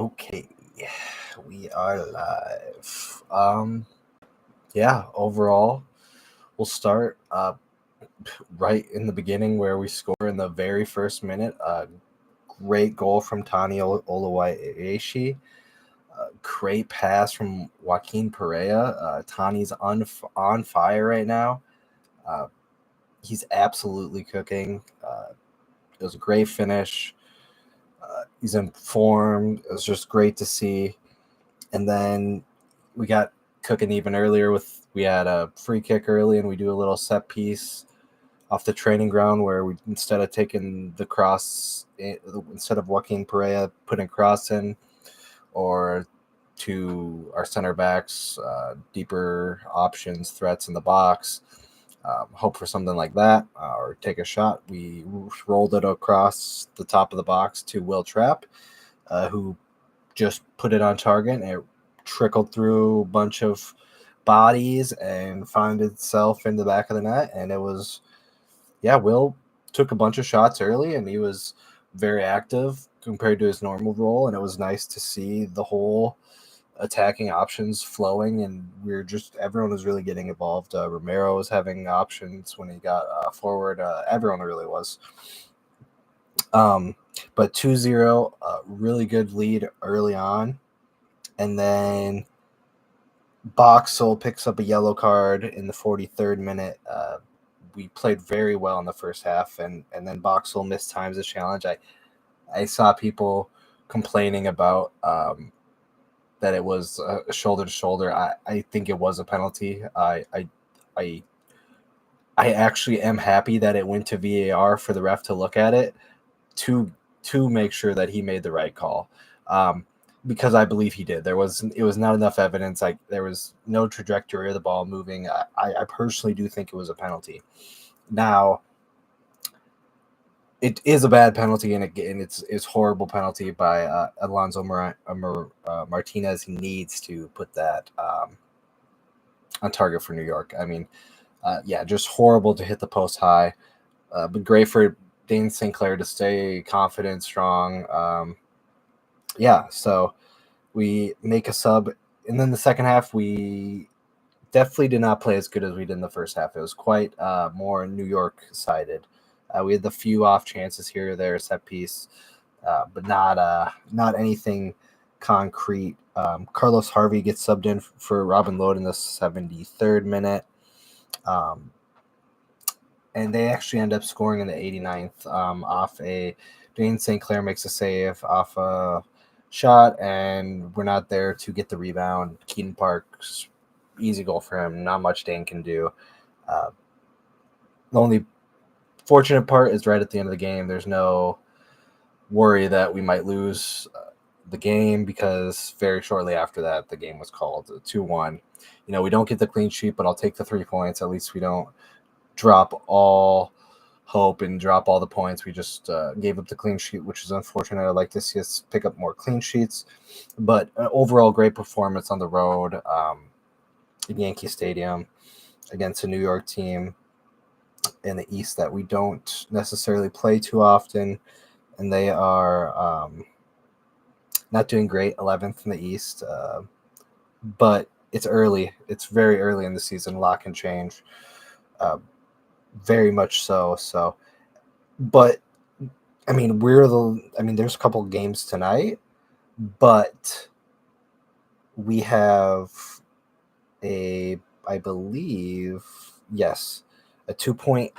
Okay, we are live. Yeah, overall, we'll start right in the beginning where we score in the very first minute. Great goal from Tani Oluwayeshi. Great pass from Joaquin Pereira. Tani's on fire right now. Uh, he's absolutely cooking. It was a great finish. He's in form. It was just great to see. And then we got cooking even earlier we had a free kick early, and we do a little set piece off the training ground where we, instead of taking the cross, instead of Joaquin Pereira putting cross in, or to our center backs, deeper options, threats in the box, hope for something like that, or take a shot. We rolled it across the top of the box to Will Trapp, who just put it on target, and it trickled through a bunch of bodies and found itself in the back of the net. And it was, Will took a bunch of shots early, and he was very active compared to his normal role. And it was nice to see the whole attacking options flowing, and everyone was really getting involved. Romero was having options when he got forward. Everyone really was. But 2-0, really good lead early on. And then Boxall picks up a yellow card in the 43rd minute. We played very well in the first half, and then Boxall mistimes the challenge. I saw people complaining about that it was shoulder to shoulder. I think it was a penalty. I actually am happy that it went to VAR for the ref to look at it to make sure that he made the right call. Because I believe he did. It was not enough evidence. There was no trajectory of the ball moving. I personally do think it was a penalty. Now, it is a bad penalty, and it's horrible penalty by Alonso Martinez. He needs to put that on target for New York. I mean, just horrible to hit the post high, but great for Dane Sinclair to stay confident, strong. So we make a sub, and then the second half we definitely did not play as good as we did in the first half. It was quite more New York sided. We had the few off chances here or there, set piece, but not anything concrete. Carlos Harvey gets subbed in for Robin Lod in the 73rd minute. And they actually end up scoring in the 89th off Dane St. Clair makes a save off a shot, and we're not there to get the rebound. Keaton Park's easy goal for him. Not much Dane can do. The only fortunate part is right at the end of the game, there's no worry that we might lose the game, because very shortly after that, the game was called 2-1. We don't get the clean sheet, but I'll take the 3 points. At least we don't drop all hope and drop all the points. We just gave up the clean sheet, which is unfortunate. I'd like to see us pick up more clean sheets, but overall great performance on the road in Yankee Stadium against a New York team in the East that we don't necessarily play too often, and they are not doing great, 11th in the East, but it's early. It's very early in the season. A lot can change. Very much so. But I mean, there's a couple games tonight, but we have a 2-point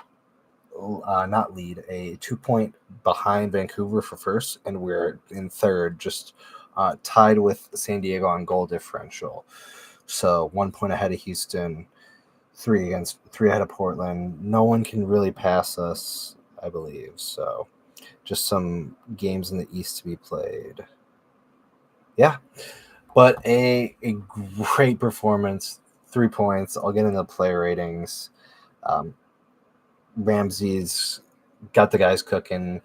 not lead, a 2-point behind Vancouver for first, and we're in third, just tied with San Diego on goal differential. So 1 point ahead of Houston, 3 ahead of Portland. No one can really pass us, I believe. So just some games in the East to be played. Yeah, but a great performance. 3 points. I'll get into the player ratings. Ramsey's got the guys cooking.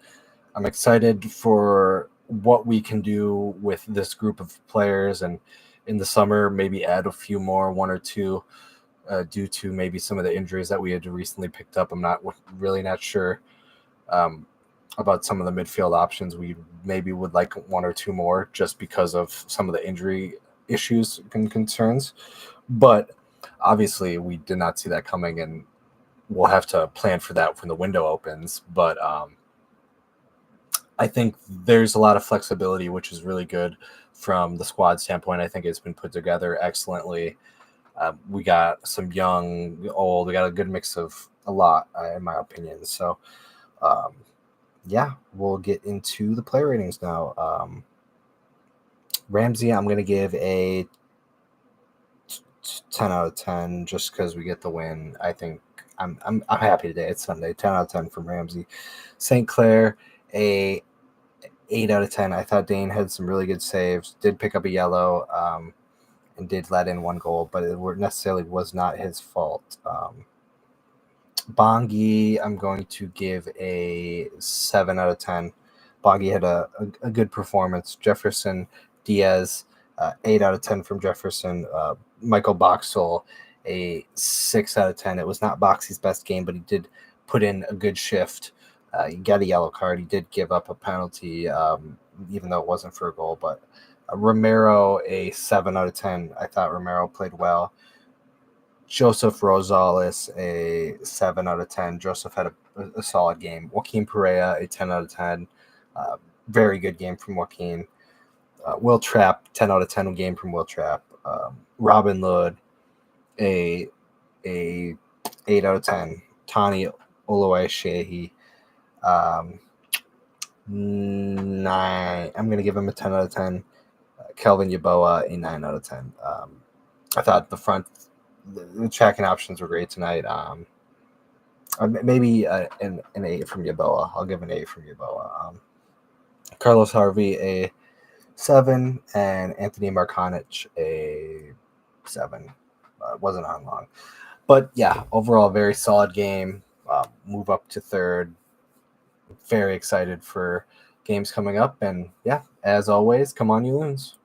I'm excited for what we can do with this group of players, and in the summer maybe add a few more, 1 or 2, due to maybe some of the injuries that we had recently picked up. I'm not sure about some of the midfield options. We maybe would like one or two more just because of some of the injury issues and concerns. But obviously, we did not see that coming, and we'll have to plan for that when the window opens. But I think there's a lot of flexibility, which is really good from the squad standpoint. I think it's been put together excellently. We got some young, old. We got a good mix of a lot, in my opinion. So, yeah, we'll get into the player ratings now. Ramsey, I'm going to give a 10 out of 10 just because we get the win. I think I'm happy today. It's Sunday. 10 out of 10 from Ramsey. St. Clair, a 8 out of 10. I thought Dane had some really good saves. Did pick up a yellow, and did let in one goal, but it necessarily was not his fault. Bongi, I'm going to give a 7 out of 10. Bongi had a good performance. Jefferson, Diaz, 8 out of 10 from Jefferson. Michael Boxall, a 6 out of 10. It was not Boxy's best game, but he did put in a good shift. He got a yellow card. He did give up a penalty, even though it wasn't for a goal. But Romero, a 7 out of 10. I thought Romero played well. Joseph Rosales, a 7 out of 10. Joseph had a solid game. Joaquin Pereira, a 10 out of 10. Very good game from Joaquin. Will Trapp, 10 out of 10 game from Will Trapp. Robin Lod, a 8 out of 10. Tani Oluwaseyi, 9. I'm going to give him a 10 out of 10. Kelvin Yeboah, a 9 out of 10. I thought the tracking options were great tonight. Maybe an 8 from Yeboah. I'll give an 8 from Yeboah. Carlos Harvey, a 7, and Anthony Markanich, a 7. Wasn't on long. But yeah, overall, very solid game. Move up to third. Very excited for games coming up. And yeah, as always, come on, you loons.